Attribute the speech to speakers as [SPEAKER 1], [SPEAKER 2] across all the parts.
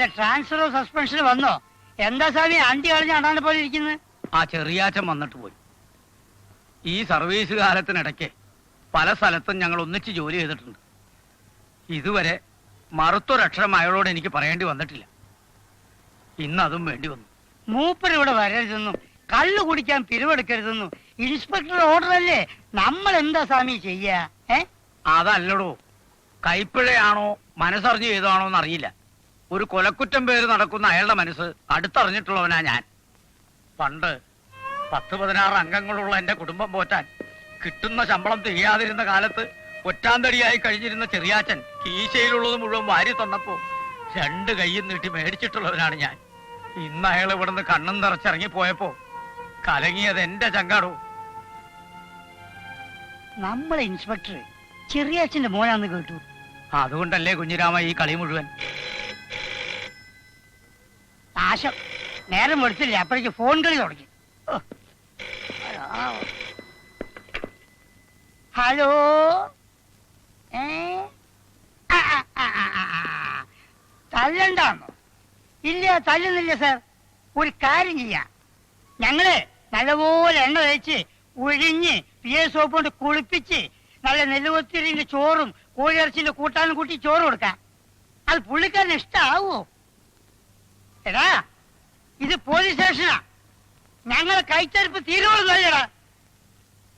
[SPEAKER 1] വല്ല ട്രാൻസ്ഫറോ സസ്പെൻഷനോ വന്നോ? എന്താ സ്വാമി അണ്ടി കളഞ്ഞ അടാനെ പോലെ ഇരിക്കുന്നത്?
[SPEAKER 2] ആ ചെറിയാച്ചൻ വന്നിട്ട് പോയി. ഈ സർവീസ് കാലത്തിനിടയ്ക്ക് പല സ്ഥലത്തും ഞങ്ങൾ ഒന്നിച്ച് ജോലി ചെയ്തിട്ടുണ്ട്. ഇതുവരെ മറുത്തൊരക്ഷരം അയാളോട് എനിക്ക് പറയേണ്ടി വന്നിട്ടില്ല. ഇന്നതും വേണ്ടി വന്നു.
[SPEAKER 1] മൂപ്പർ ഇവിടെ വരരുതെന്നും കള്ളു കുടിക്കാൻ പിരിവെടുക്കരുതെന്നും ഇൻസ്പെക്ടർ ഓർഡർ അല്ലേ. നമ്മൾ എന്താ സ്വാമി ചെയ്യാ?
[SPEAKER 2] അതല്ലടോ, കൈപ്പിഴയാണോ മനസ്സറിഞ്ഞ് ചെയ്തതാണോ എന്നറിയില്ല. ഒരു കൊലക്കുറ്റം പേര് നടക്കുന്ന അയാളുടെ മനസ്സ് അടുത്തറിഞ്ഞിട്ടുള്ളവനാ ഞാൻ. പണ്ട് 10-16 അംഗങ്ങളുള്ള എന്റെ കുടുംബം പോറ്റാൻ കിട്ടുന്ന ശമ്പളം തികയാതിരുന്ന കാലത്ത് ഒറ്റാന്തടിയായി കഴിഞ്ഞിരുന്ന ചെറിയാച്ചൻ കീശയിലുള്ളത് മുഴുവൻ വാരി തന്നപ്പോ 2 കൈയും നീട്ടി മേടിച്ചിട്ടുള്ളവനാണ് ഞാൻ. ഇന്ന് അയാൾ ഇവിടുന്ന് കണ്ണും നിറച്ചിറങ്ങിപ്പോയപ്പോ കലങ്ങിയത് എന്റെ ചങ്കാടോ.
[SPEAKER 1] നമ്മളെ ഇൻസ്പെക്ടർ ചെറിയാച്ചന്റെ മോനാന്ന് കേട്ടു.
[SPEAKER 2] അതുകൊണ്ടല്ലേ കുഞ്ഞിരാമ ഈ കളി മുഴുവൻ.
[SPEAKER 1] നാശം, നേരം എടുത്തില്ല അപ്പോഴേക്ക് ഫോൺ കളി തുടങ്ങി. ഹലോ, തല്ലണ്ടാന്നോ? ഇല്ല, തല്ലുന്നില്ല സാർ. ഒരു കാര്യം ചെയ്യാം, ഞങ്ങള് നല്ലപോലെ എണ്ണ തേച്ച് ഒഴിഞ്ഞ് പിയ സോപ്പ് കൊണ്ട് കുളിപ്പിച്ച് നല്ല നെല്ലുകൊത്തിരിന്റെ ചോറും കോഴിയിറച്ചിന്റെ കൂട്ടാനും കൂട്ടി ചോറ് കൊടുക്കാം. അത് പുള്ളിക്കാരന് ഇഷ്ടാവോ? എടാ, ഇത് പോലീസ് സ്റ്റേഷനാ. ഞങ്ങളെ കൈച്ചരിപ്പ് തീരുമാനമല്ലടാ.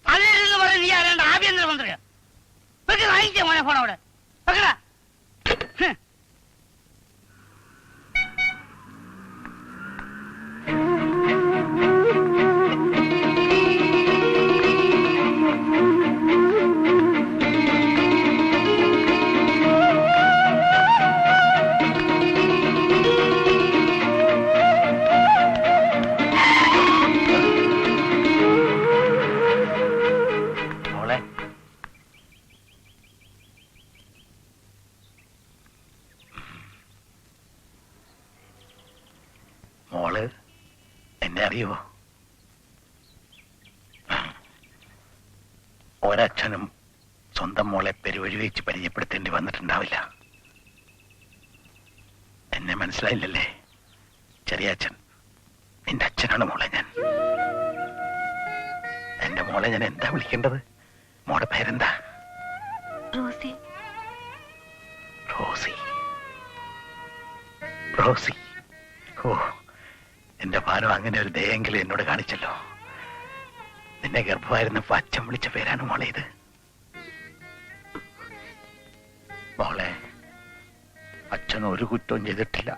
[SPEAKER 1] തലയിലെന്ന് പറഞ്ഞ് നീ ആരാണ്ട് ആഭ്യന്തര മന്ത്രിയാ? വാങ്ങിച്ച മോനെ ഫോൺ അവിടെ വെക്കടാ.
[SPEAKER 3] മോള് എന്നെ അറിയുമോ? ഒരച്ഛനും സ്വന്തം മോളെ പെരുവഴി വെച്ച് പരിചയപ്പെടുത്തേണ്ടി വന്നിട്ടുണ്ടാവില്ല. എന്നെ മനസ്സിലായില്ലല്ലേ? ചെറിയച്ഛൻ, നിന്റെ അച്ഛനാണ് മോളെ ഞാൻ. എന്റെ മോളെ ഞാൻ എന്താ വിളിക്കേണ്ടത്? മോളുടെ പേരെന്താ?
[SPEAKER 4] റോസി.
[SPEAKER 3] Rossi, Rossi. ഓ, എന്റെ ഭാരം അങ്ങനെ ഒരു ദയെങ്കിലും എന്നോട് കാണിച്ചല്ലോ. നിന്നെ ഗർഭമായിരുന്നപ്പോ അച്ഛൻ വിളിച്ച പേരാണ് മോളെ ഇത്. മോളെ, അച്ഛൻ ഒരു കുറ്റവും ചെയ്തിട്ടില്ല.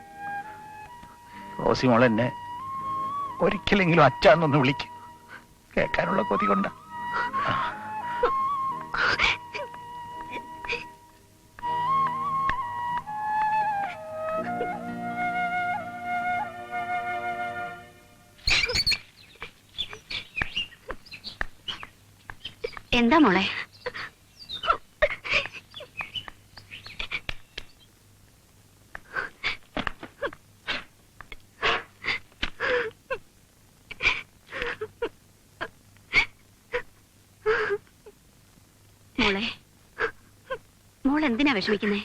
[SPEAKER 3] റോസി മോളെ എന്നെ ഒരിക്കലെങ്കിലും അച്ഛന്നൊന്ന് വിളിക്കും. കേൾക്കാനുള്ള കൊതി കൊണ്ട.
[SPEAKER 4] എന്താ മോളെ? മോളെ, മോൾ എന്തിനാ വിഷമിക്കുന്നേ?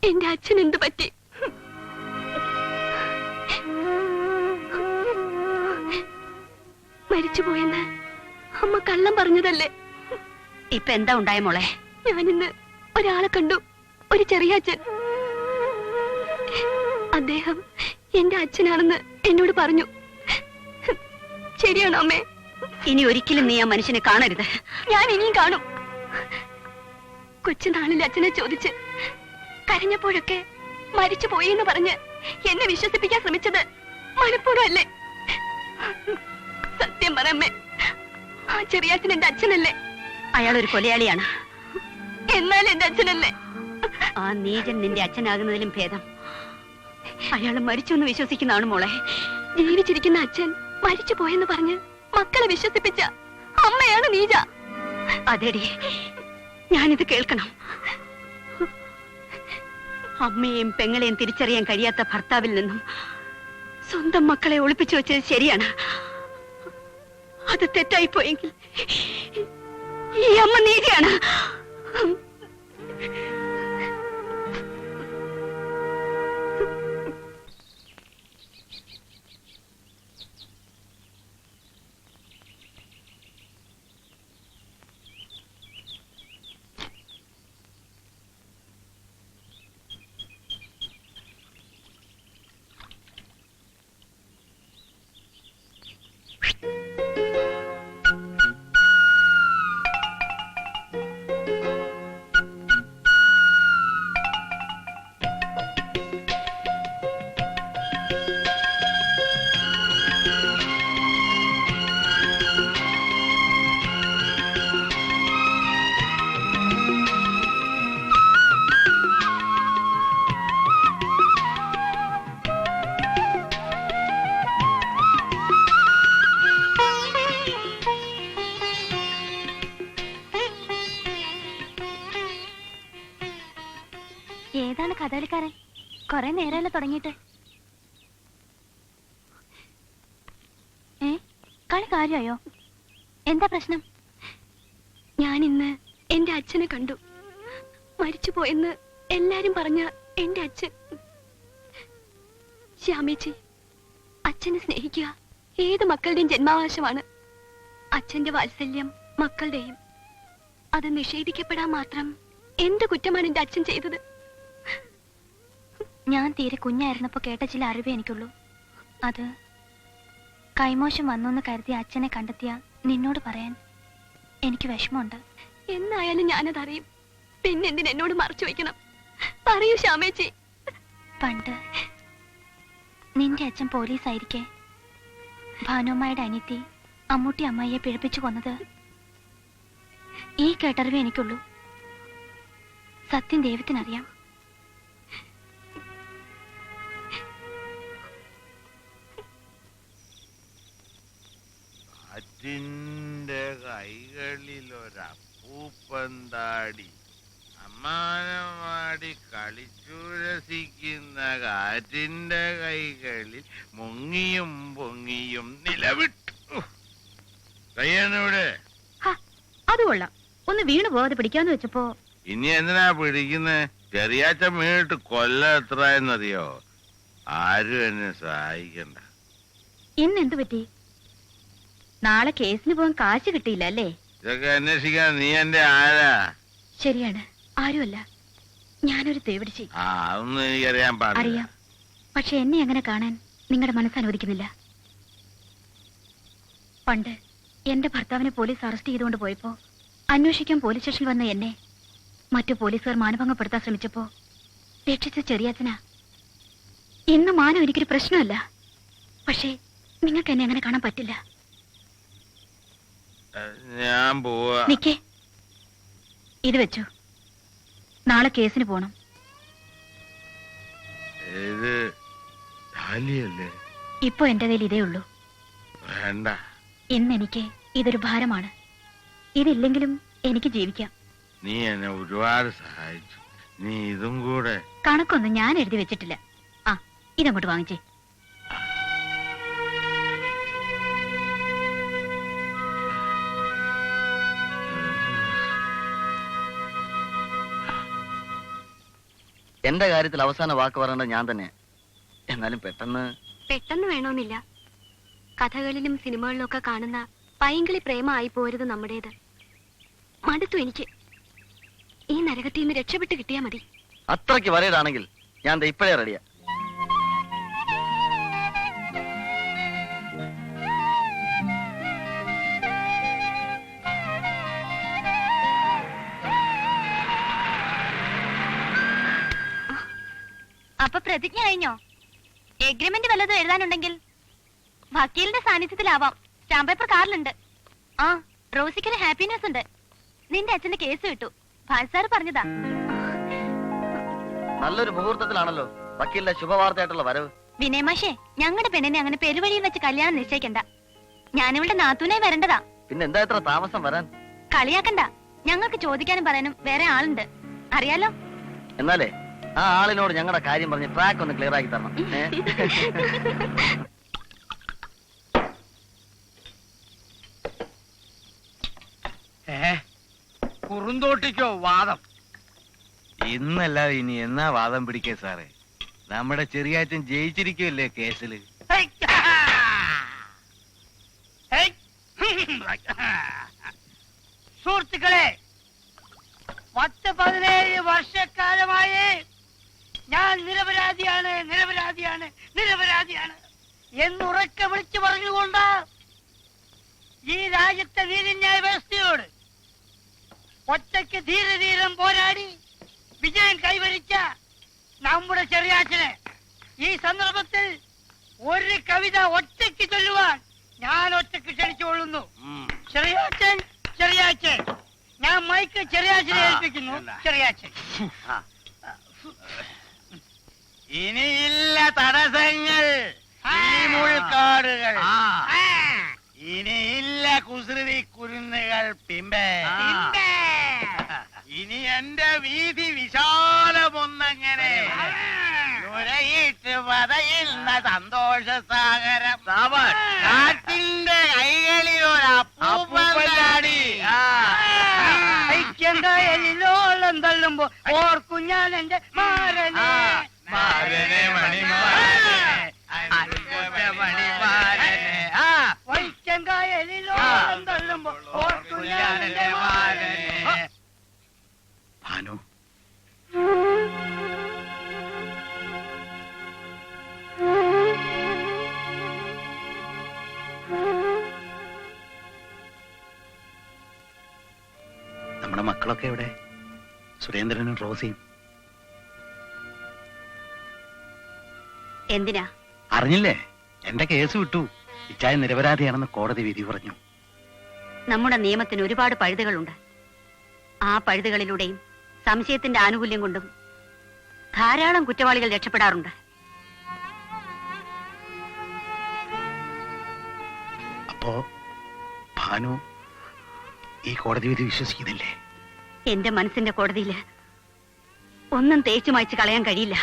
[SPEAKER 4] എന്റെ അച്ഛൻ എന്ത് പറ്റി? മരിച്ചുപോയെന്ന് അമ്മ കള്ളം പറഞ്ഞതല്ലേ? ഇപ്പൊ എന്താ ഉണ്ടായ മോളെ? ഞാനിന്ന് ഒരാളെ കണ്ടു, ഒരു ചെറിയ അച്ഛൻ. അദ്ദേഹം എന്റെ അച്ഛനാണെന്ന് എന്നോട് പറഞ്ഞു. ശരിയാണോ അമ്മേ? ഇനി ഒരിക്കലും നീ ആ മനുഷ്യനെ കാണരുത്. ഞാൻ ഇനിയും കാണും. കൊച്ചുനാളിൽ അച്ഛനെ ചോദിച്ച് കരഞ്ഞപ്പോഴൊക്കെ മരിച്ചു പോയി എന്ന് പറഞ്ഞ് എന്നെ വിശ്വസിപ്പിക്കാൻ ശ്രമിച്ചത് മനഃപൂർവ്വം അല്ലേ? സത്യം പറയമ്മേ, ആ ചെറിയാച്ചൻ എന്റെ അച്ഛനല്ലേ? അയാളൊരു കൊലയാളിയാണ്. എന്നാൽ എന്റെ അച്ഛനല്ലേ? ആ നീചൻ നിന്റെ അച്ഛനാകുന്നതിലും ഭേദം അയാൾ മരിച്ചു എന്ന് വിശ്വസിക്കുന്നതാണ് മോളെ. ജീവിച്ചിരിക്കുന്ന അച്ഛൻ മരിച്ചു പോയെന്ന് പറഞ്ഞ് മക്കളെ വിശ്വസിപ്പിച്ച അമ്മയാണ് നീജ. അതെടി, ഞാനിത് കേൾക്കണം. അമ്മയെയും പെങ്ങളെയും തിരിച്ചറിയാൻ കഴിയാത്ത ഭർത്താവിൽ നിന്നും സ്വന്തം മക്കളെ ഒളിപ്പിച്ചു വെച്ചത് ശരിയാണ്. അത് തെറ്റായിപ്പോയെങ്കിൽ ഈ അമ്മ നീതിയാണ്. ഏതാണ് കഥകളിക്കാരൻ? കൊറേ നേരമല്ല തുടങ്ങിയിട്ട്. കളി കാര്യമായോ? എന്താ പ്രശ്നം? ഞാൻ ഇന്ന് എന്റെ അച്ഛനെ കണ്ടു. മരിച്ചു പോയെന്ന് എല്ലാരും പറഞ്ഞ എന്റെ അച്ഛൻ. ശ്യാമേച്ചി, അച്ഛനെ സ്നേഹിക്കുക ഏത് മക്കളുടെയും ജന്മാവകാശമാണ്. അച്ഛന്റെ വാത്സല്യം മക്കളുടെയും. അത് നിഷേധിക്കപ്പെടാൻ മാത്രം എന്ത് കുറ്റമാണ് എന്റെ അച്ഛൻ ചെയ്തത്? ഞാൻ തീരെ കുഞ്ഞായിരുന്നപ്പോ കേട്ട ചില അറിവേ എനിക്കുള്ളൂ. അത് കൈമോശം വന്നു കരുതി അച്ഛനെ കണ്ടെത്തിയ നിന്നോട് പറയാൻ എനിക്ക് വിഷമമുണ്ട്. എന്നായാലും ഞാനതറിയും. പിന്നെന്തിന് എന്നോട് മറച്ചു വെക്കണം? പറയൂ ശ്യാമേച്ചി. പണ്ട് നിന്റെ അച്ഛൻ പോലീസായിരിക്കെ ഭാനുമ്മയുടെ അനിയത്തി അമ്മൂട്ടി അമ്മായിയെ പിഴപ്പിച്ചു കൊന്നത് ഈ കേട്ടറിവേ എനിക്കുള്ളൂ. സത്യം ദൈവത്തിനറിയാം.
[SPEAKER 5] അച്ഛൻ്റെ കൈകളിലൊരപ്പൂപ്പന്താടി അമ്മാനമാടി കളിച്ചു രസിക്കുന്ന കാറ്റിന്റെ കൈകളിൽ മുങ്ങിയും പൊങ്ങിയും നിലവിട്ടു. കയ്യനൂടെ
[SPEAKER 4] അത് കൊള്ളാം. ഒന്ന് വീണു പോവാതെ പിടിക്കാന്ന് വെച്ചപ്പോ
[SPEAKER 5] ഇനി എന്തിനാ പിടിക്കുന്നേ? ചെറിയാച്ചൻ വീണിട്ട് കൊല്ലം എത്ര എന്നറിയോ? ആരും എന്നെ സഹായിക്കണ്ട.
[SPEAKER 4] ഇന്നെന്തു പറ്റി? നാളെ കേസിന് പോകാൻ കാശ് കിട്ടിയില്ല അല്ലേ?
[SPEAKER 5] ഇതൊക്കെ അന്വേഷിക്കാൻ നീ എന്റെ ആരാ?
[SPEAKER 4] ശരിയാണ്, ആരുമല്ല. ഞാനൊരു തേവിടിച്ചി.
[SPEAKER 5] അതൊന്നും എനിക്കറിയാൻ പാടില്ല.
[SPEAKER 4] അറിയാം, പക്ഷെ എന്നെ അങ്ങനെ കാണാൻ നിങ്ങളുടെ മനസ്സ് അനുവദിക്കുന്നില്ല. പണ്ട് എന്റെ ഭർത്താവിനെ പോലീസ് അറസ്റ്റ് ചെയ്തുകൊണ്ട് പോയപ്പോ അന്വേഷിക്കാൻ പോലീസ് സ്റ്റേഷനിൽ വന്ന എന്നെ മറ്റു പോലീസുകാർ മാനഭംഗപ്പെടുത്താൻ ശ്രമിച്ചപ്പോ രക്ഷിച്ച ചെറിയാച്ചനാ. ഇന്ന് മാനം എനിക്കൊരു പ്രശ്നമല്ല. പക്ഷേ നിങ്ങൾക്ക് എന്നെ അങ്ങനെ കാണാൻ പറ്റില്ല.
[SPEAKER 5] ഞാൻ പോവാ.
[SPEAKER 4] നിക്കേ, ഇത് വെച്ചു. നാളെ കേസിന് പോണം.
[SPEAKER 5] ഇത് താലിയല്ലേ?
[SPEAKER 4] ഇപ്പൊ എന്റെ കയ്യിൽ ഇതേ ഉള്ളൂ.
[SPEAKER 5] വേണ്ട.
[SPEAKER 4] ഇന്ന് എനിക്ക് ഇതൊരു ഭാരമാണ്. ഇതില്ലെങ്കിലും എനിക്ക് ജീവിക്കാം.
[SPEAKER 5] നീ എന്നെ ഒരുപാട് സഹായിച്ചു. നീ ഇതും കൂടെ.
[SPEAKER 4] കണക്കൊന്നും ഞാൻ എഴുതി വെച്ചിട്ടില്ല. ആ, ഇതങ്ങോട്ട് വാങ്ങിച്ചേ.
[SPEAKER 6] എന്റെ കാര്യത്തിൽ അവസാന വാക്ക് പറയേണ്ടത് ഞാൻ തന്നെ. എന്നാലും പെട്ടെന്ന്
[SPEAKER 4] വേണമെന്നില്ല. കഥകളിലും സിനിമകളിലും ഒക്കെ കാണുന്ന പൈങ്കിളി പ്രേമമായി പോരുത് നമ്മുടേത്. മടുത്തു എനിക്ക്. ഈ നരകത്തിൽ നിന്ന് രക്ഷപ്പെട്ട് കിട്ടിയാ മതി.
[SPEAKER 6] അത്രയ്ക്ക് വരയിലാണെങ്കിൽ ഞാൻ ഇപ്പോഴേ റെഡിയാ.
[SPEAKER 4] അപ്പൊ പ്രതിജ്ഞ കഴിഞ്ഞോ? എഗ്രിമെന്റ് വല്ലതും എഴുതാനുണ്ടെങ്കിൽ വക്കീലിന്റെ സാന്നിധ്യത്തിലാവാം. Stamp paper കാറിലുണ്ട്. ആ, റോസിക്കൊരു ഹാപ്പിനെസ് ഉണ്ട്. നിന്റെ അച്ഛന്റെ കേസ് കിട്ടു. ഭാസാറ് പറഞ്ഞതാ.
[SPEAKER 6] നല്ലൊരു മുഹൂർത്തത്തിലാണല്ലോ വക്കീലിന്റെ ശുഭവാർത്തയായിട്ടുള്ള വരവ്.
[SPEAKER 4] വിനയമാഷേ, ഞങ്ങളുടെ പെണ്ണിനെ അങ്ങനെ പെരുവഴിയിൽ വെച്ച് കല്യാണം നിശ്ചയിക്കണ്ട. ഞാനിവിടെ നാത്തൂനായി വരേണ്ടതാ.
[SPEAKER 6] പിന്നെ എന്താ ഇത്ര താമസം വരാൻ?
[SPEAKER 4] കളിയാക്കണ്ട. ഞങ്ങൾക്ക് ചോദിക്കാനും പറയാനും വേറെ ആളുണ്ട്, അറിയാലോ.
[SPEAKER 6] എന്നാലേ ആ ആളിനോട് ഞങ്ങളുടെ കാര്യം പറഞ്ഞ് ട്രാക്ക് ഒന്ന് ക്ലിയർ ആക്കി തരണം.
[SPEAKER 2] കുറുന്തോട്ടിക്കോ വാദം?
[SPEAKER 5] ഇന്നല്ലാതെ ഇനി എന്നാ വാദം പിടിക്കേ സാറേ? നമ്മുടെ ചെറിയാച്ചൻ ജയിച്ചിരിക്കുമല്ലേ കേസില്.
[SPEAKER 1] സുഹൃത്തുക്കളെ, 10-17 വർഷക്കാലമായി ഞാൻ നിരപരാധിയാണ് എന്നുറക്കെ വിളിച്ചു പറഞ്ഞുകൊണ്ട് ഈ രാജ്യത്തെ നീതിന്യായ വ്യവസ്ഥയോട് ഒറ്റയ്ക്ക് ധീരധീരം പോരാടി വിജയം കൈവരിച്ച നമ്മുടെ ചെറിയാച്ചനെ ഈ സന്ദർഭത്തിൽ ഒരു കവിത ഒറ്റയ്ക്ക് ചൊല്ലുവാൻ ഞാൻ ഒറ്റയ്ക്ക് ക്ഷണിച്ചുകൊള്ളുന്നു. ചെറിയാച്ചൻ, ഞാൻ മൈക്ക് ചെറിയാച്ചനെ ഏൽപ്പിക്കുന്നു. ചെറിയാച്ചൻ.
[SPEAKER 5] ഇനിയില്ല തടസ്സങ്ങൾ, ഈ മുൾക്കാടുകൾ. ഇനിയില്ല കുസൃതി കുരുന്നുകൾ പിമ്പേ. ഇനി എന്റെ വീതി വിശാലമൊന്നങ്ങ് ഇങ്ങനെ നുരയിട്ട് പതയുന്ന സന്തോഷ സാഗരം കാറ്റിന്റെ കൈകളിൽ ഒരപ്പൂപ്പനാടി.
[SPEAKER 1] ഐക്യങ്കായലിലോളം തള്ളുമ്പോ ഓർക്കും ഞാൻ എന്റെ മാരനെ.
[SPEAKER 5] മാരനെ മണിമാരനെ മണിമാരനെ
[SPEAKER 1] ഐക്യങ്കായലിലോളം തള്ളുമ്പോ ഓർക്കും ഞാൻ എന്റെ മാരനെ.
[SPEAKER 3] ഭാനു, നമ്മുടെ മക്കളൊക്കെ എവിടെ? സുരേന്ദ്രനും റോസിയും
[SPEAKER 4] എന്തിനാ?
[SPEAKER 3] അറിഞ്ഞില്ലേ? എന്റെ കേസ് വിട്ടു. ഇച്ചായ നിരപരാധിയാണെന്ന് കോടതി വിധി പറഞ്ഞു.
[SPEAKER 4] നമ്മുടെ നിയമത്തിന് ഒരുപാട് പഴുതുകളുണ്ട്. ആ പഴുതുകളിലൂടെയും സംശയത്തിന്റെ ആനുകൂല്യം കൊണ്ടും ധാരാളം കുറ്റവാളികൾ രക്ഷപ്പെടാറുണ്ട്.
[SPEAKER 3] അപ്പോ ഭാനു ഈ കോടതി വിധി വിശ്വസിക്കുന്നില്ലേ?
[SPEAKER 4] എന്റെ മനസ്സിന്റെ കോടതിയില് ഒന്നും തേച്ചു മായ്ച്ചു കളയാൻ കഴിയില്ല.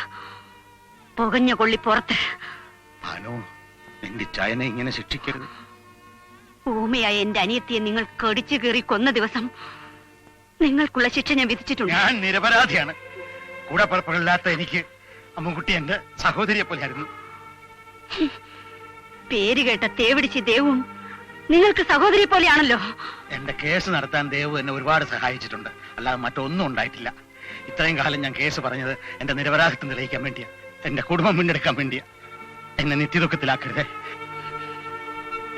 [SPEAKER 4] പുകഞ്ഞ കൊള്ളി പുറത്ത്.
[SPEAKER 3] ഭാനു, നിന്റെ ഇച്ചായനെ ഇങ്ങനെ ശിക്ഷിക്കരുത്.
[SPEAKER 4] ഊമയായ എന്റെ അനിയത്തിയെ നിങ്ങൾ കടിച്ചു കീറി കൊന്ന ദിവസം നിങ്ങൾക്കുള്ള ശിക്ഷ ഞാൻ വിധിച്ചിട്ടുണ്ട്.
[SPEAKER 3] ഞാൻ നിരപരാധിയാണ്. കൂടെ പുറപ്പെടില്ലാത്ത എനിക്ക് അമ്മുകുട്ടി എന്റെ സഹോദരിയെ പോലെയായിരുന്നു.
[SPEAKER 4] പേര് കേട്ട തേവിടിച്ച് ദേവും നിങ്ങൾക്ക് സഹോദരി പോലെയാണല്ലോ.
[SPEAKER 3] എന്റെ കേസ് നടത്താൻ ദേവു എന്നെ ഒരുപാട് സഹായിച്ചിട്ടുണ്ട്. അല്ലാതെ മറ്റൊന്നും ഉണ്ടായിട്ടില്ല. ഇത്രയും കാലം ഞാൻ കേസ് പറഞ്ഞത് എന്റെ നിരപരാധിത്വം തെളിയിക്കാൻ വേണ്ടിയാ, എന്റെ കുടുംബം മുന്നെടുക്കാൻ വേണ്ടിയാ. എന്നെ നിത്യദുഃഖത്തിലാക്കരുതേ.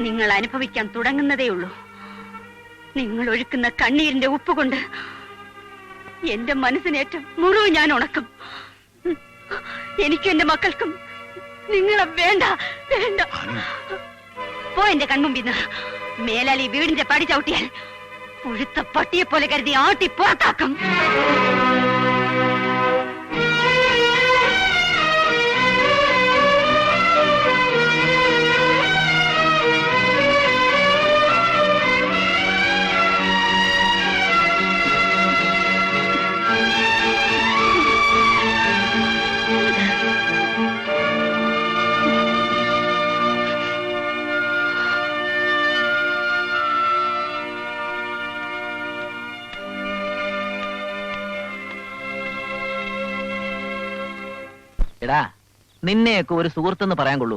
[SPEAKER 4] നിങ്ങൾ അനുഭവിക്കാൻ തുടങ്ങുന്നതേയുള്ളൂ. നിങ്ങൾ ഒഴുക്കുന്ന കണ്ണീരിന്റെ ഉപ്പ് കൊണ്ട് എന്റെ മനസ്സിനേറ്റം മുഴുവൻ ഞാൻ ഉണക്കും. എനിക്കും എന്റെ മക്കൾക്കും നിങ്ങളെ വേണ്ട, വേണ്ട. പോ എന്റെ കൺമുമ്പിന്ന്. മേലാൽ ഈ വീടിന്റെ പടി ചവിട്ടിയാൽ പുഴുത്ത പട്ടിയെ പോലെ കരുതി ആട്ടി പുറത്താക്കും.
[SPEAKER 6] എടാ, നിന്നെയൊക്കെ ഒരു സുഹൃത്തെന്ന് പറയാൻ കൊള്ളൂ.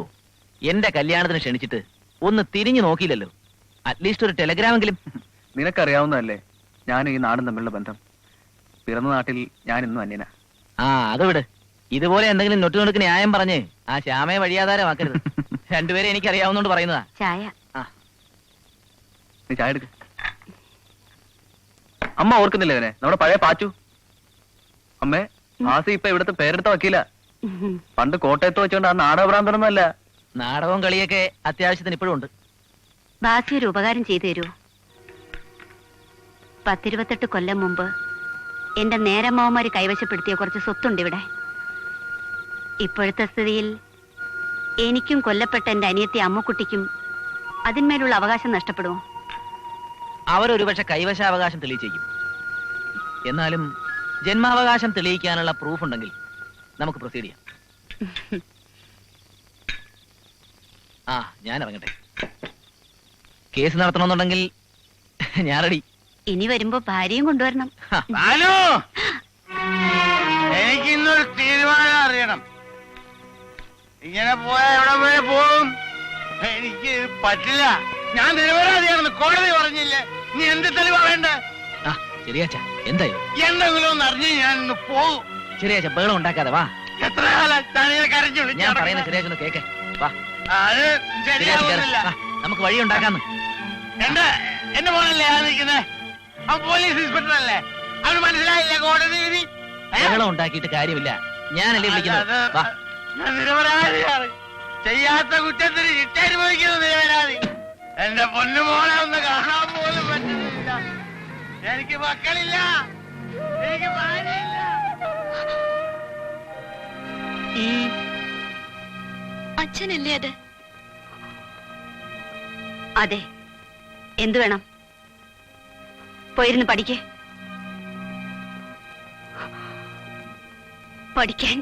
[SPEAKER 6] എന്റെ കല്യാണത്തിന് ക്ഷണിച്ചിട്ട് ഒന്ന് തിരിഞ്ഞു നോക്കിയില്ലല്ലോ. അറ്റ്ലീസ്റ്റ് ഒരു ടെലഗ്രാമെങ്കിലും.
[SPEAKER 7] നിനക്കറിയാവുന്നതല്ലേ ഞാനും ഈ നാടും തമ്മിലുള്ള ബന്ധം. പിറന്ന നാട്ടിൽ ഞാൻ ഇന്നും അന്യനാ.
[SPEAKER 6] ആ, അത് വിട്. ഇതുപോലെ എന്തെങ്കിലും നൊട്ടുനൊടുക്ക് ന്യായം പറഞ്ഞ് ആ ശ്യാമയെ വഴിയാധാരമാക്കരുത്. രണ്ടുപേരെ എനിക്കറിയാവുന്നോണ്ട് പറയുന്നതാ.
[SPEAKER 4] ചായ.
[SPEAKER 7] നീ ചായ എടുക്ക. അമ്മ ഓർക്കുന്നില്ല ഇവനെ, നമ്മുടെ പഴയ പാച്ചു. അമ്മേ, ആസി ഇപ്പൊ ഇവിടുത്തെ പേരെടുത്ത വക്കീല. പണ്ട് കോട്ടയത്ത് വെച്ചോണ്ട് ആ നാടകഭ്രാന്തനൊന്നുമല്ല.
[SPEAKER 6] നാടകവും കളിയൊക്കെ അത്യാവശ്യത്തിന് ഇപ്പോഴും ഉണ്ട്.
[SPEAKER 4] ബാസി ഒരു ഉപകാരം ചെയ്തു തരൂ. 10-28 കൊല്ലം മുമ്പ് എന്റെ നേരമാവന്മാര് കൈവശപ്പെടുത്തിയ കുറച്ച് സ്വത്തുണ്ട് ഇവിടെ. ഇപ്പോഴത്തെ സ്ഥിതിയിൽ എനിക്കും കൊല്ലപ്പെട്ട എന്റെ അനിയത്തി അമ്മുക്കുട്ടിക്കും അതിന്മേലുള്ള അവകാശം നഷ്ടപ്പെടുമോ?
[SPEAKER 6] അവരൊരുപക്ഷെ കൈവശാവകാശം തെളിയിച്ചേക്കും. എന്നാലും ജന്മാവകാശം തെളിയിക്കാനുള്ള പ്രൂഫ് ഉണ്ടെങ്കിൽ നമുക്ക് പ്രൊസീഡ് ചെയ്യാം. ആ, ഞാൻ ഇറങ്ങട്ടെ. കേസ് നടത്തണമെന്നുണ്ടെങ്കിൽ ഞാൻ റെഡി.
[SPEAKER 4] ഇനി വരുമ്പോ ഭാര്യയും കൊണ്ടുവരണം.
[SPEAKER 5] ഭാനു, എനിക്കിന്നൊരു തീരുമാനം അറിയണം. ഇങ്ങനെ പോയാ എവിടെ വരെ പോകും? എനിക്ക് പറ്റില്ല. ഞാൻ നിരപരാധിയാണെന്ന് കോടതി പറഞ്ഞില്ലേ? നീ എന്ത് തെളിവാ വേണ്ടേ?
[SPEAKER 6] ആ, ശരിയാച്ച, എന്തായാലും
[SPEAKER 5] എന്തെങ്കിലും ഒന്ന് അറിഞ്ഞ് ഞാൻ ഇന്ന് പോകും.
[SPEAKER 6] ചെറിയാച്ച ബഹളം ഉണ്ടാക്കാതെ വാ.
[SPEAKER 5] എത്ര കാലം ഞാനിങ്ങനെ കരഞ്ഞു
[SPEAKER 6] ഞാൻ
[SPEAKER 5] വിളിച്ചു
[SPEAKER 6] പറയുന്ന ചെറിയാച്ചൊന്ന് കേക്ക്. വാ,
[SPEAKER 5] അത്
[SPEAKER 6] ചെറിയാച്ച
[SPEAKER 5] ശരിയാവുന്നില്ല.
[SPEAKER 6] നമുക്ക് വഴി ഉണ്ടാക്കാന്ന്.
[SPEAKER 5] എന്റെ മോനല്ലേ ആ നിൽക്കുന്നത്? അവൻ പോലീസ് ഇൻസ്പെക്ടർ അല്ലേ? അവന് മനസ്സിലായില്ല കോടതി വിധി?
[SPEAKER 6] ബഹളം ഉണ്ടാക്കിയിട്ട് കാര്യമില്ല. ഞാനല്ലേ വിളിക്കുന്നത്. വാ.
[SPEAKER 5] ഞാൻ നിരപരാധിയാണ്. ചെയ്യാത്ത കുറ്റത്തിന് ശിക്ഷ അനുഭവിക്കുന്ന നിരപരാധി. എന്റെ പൊന്നുമോളെ ഒന്ന് കാണാൻ പോലും പറ്റുന്നില്ല. എനിക്ക് മക്കളില്ല, എനിക്ക് ഭാര്യയില്ല.
[SPEAKER 4] അച്ഛനല്ലേ അത്? അതെ. എന്തു വേണം? പോയിരുന്ന് പഠിക്കേ. പഠിക്കാൻ